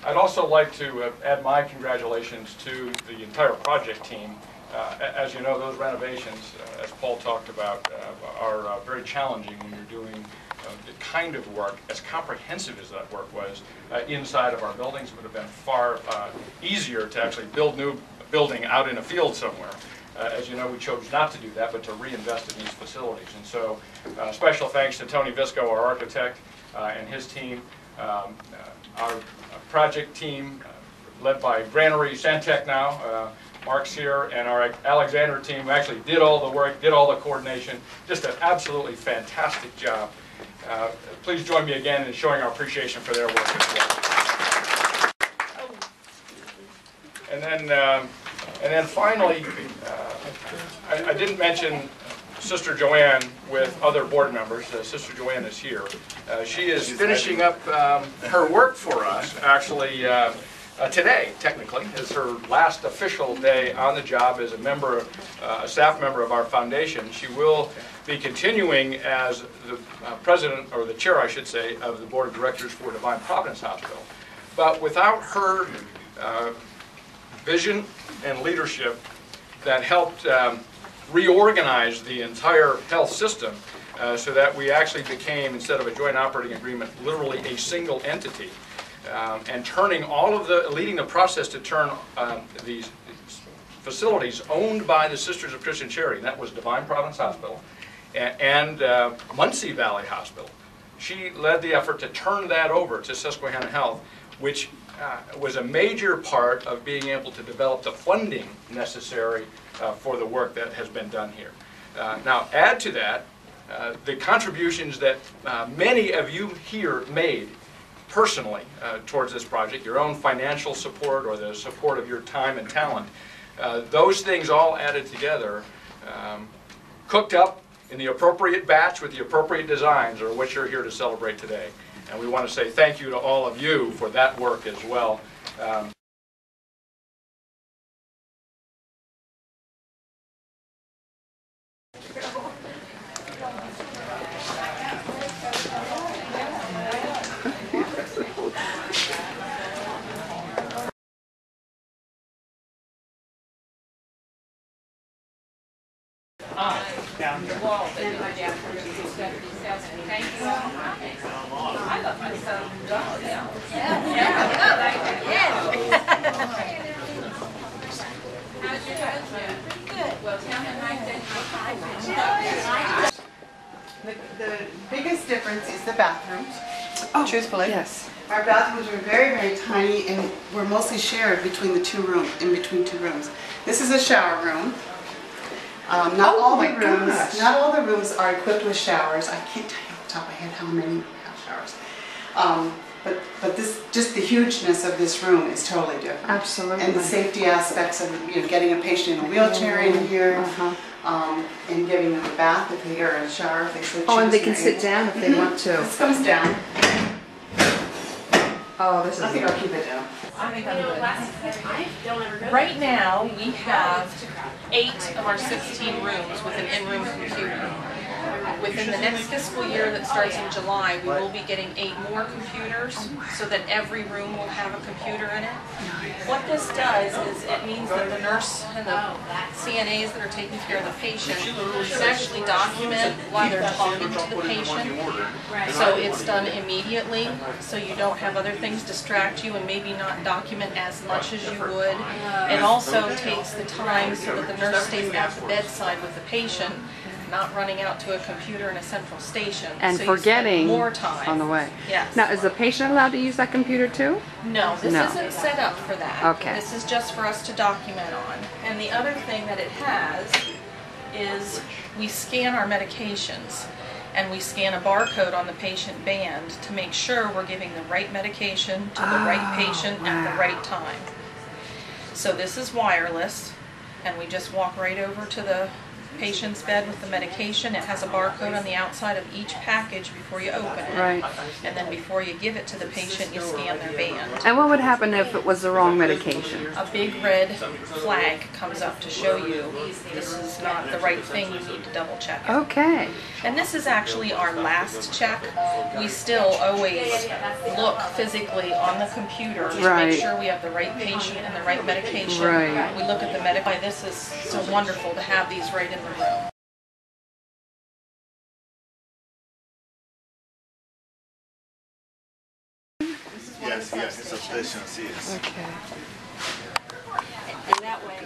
I'd also like to add my congratulations to the entire project team. As you know, those renovations, as Paul talked about, are very challenging when you're doing the kind of work, as comprehensive as that work was, inside of our buildings. It would have been far easier to actually build new building out in a field somewhere. As you know, we chose not to do that, but to reinvest in these facilities. And so special thanks to Tony Visco, our architect, and his team. Our project team, led by Granary Santec now, Mark's here, and our Alexander team who actually did all the work, did all the coordination. Just an absolutely fantastic job. Please join me again in showing our appreciation for their work as well. And then finally, I didn't mention Sister Joanne with other board members. Sister Joanne is here. She is finishing up her work for us, actually, today, technically, is her last official day on the job as a member, a staff member of our foundation. She will be continuing as the president, or the chair, I should say, of the board of directors for Divine Providence Hospital. But without her vision and leadership that helped reorganize the entire health system so that we actually became, instead of a joint operating agreement, literally a single entity, and leading the process to turn these facilities owned by the Sisters of Christian Charity, and that was Divine Providence Hospital and Muncy Valley Hospital. She led the effort to turn that over to Susquehanna Health, which was a major part of being able to develop the funding necessary for the work that has been done here. Now, add to that the contributions that many of you here made personally towards this project, your own financial support or the support of your time and talent. Those things all added together, cooked up in the appropriate batch with the appropriate designs, are what you're here to celebrate today. And we want to say thank you to all of you for that work as well. Down the wall. Thank you. I love myself. How's your husband? Good. Well, tell him I said the biggest difference is the bathrooms. Oh, truthfully. Yes. Our bathrooms are very, very tiny, and we're mostly shared between the two rooms, in between two rooms. This is a shower room. Not all the rooms are equipped with showers. I can't tell you off the top of my head how many have showers. But just the hugeness of this room is totally different. Absolutely. And the safety aspects of getting a patient in a wheelchair in here, and giving them a bath if they are in a shower if they so choose. Oh, and they can sit down if they want to. This comes down. Oh, this is. I think I'll keep it down. Right now, we have 8 of our 16 rooms with an in-room computer. Within the next fiscal year that starts in July, we will be getting 8 more computers so that every room will have a computer in it. What this does is it means that the nurse and the CNAs that are taking care of the patient can actually document while they're talking to the patient. So it's done immediately, so you don't have other things distract you and maybe not document as much as you would. It also takes the time so that the nurse stays at the bedside with the patient, not running out to a computer in a central station. And so forgetting more time on the way. Yes. Now, is the patient allowed to use that computer too? No, this isn't set up for that. Okay. This is just for us to document on. And the other thing that it has is we scan our medications, and we scan a barcode on the patient band to make sure we're giving the right medication to the right patient at the right time. So this is wireless, and we just walk right over to the patient's bed with the medication. It has a barcode on the outside of each package before you open it. Right. And then before you give it to the patient, you scan their band. And what would happen if it was the wrong medication? A big red flag comes up to show you this is not the right thing, you need to double check it. Okay. And this is actually our last check. We still always look physically on the computer to Right. make sure we have the right patient and the right medication. Right. We look at the medical. This is so wonderful to have these right in the room. Yes, yes, it's substations, yes. Okay. And that way,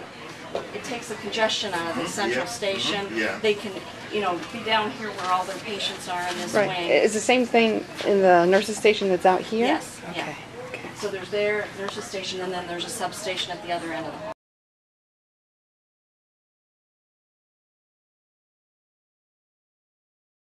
it takes the congestion out of the central Yeah. station. Yeah. They can, you know, be down here where all their patients are in this Right. wing. Is the same thing in the nurses' station that's out here? Yes, yeah. Okay. Okay. So there's their nurse's station, and then there's a substation at the other end of the hall.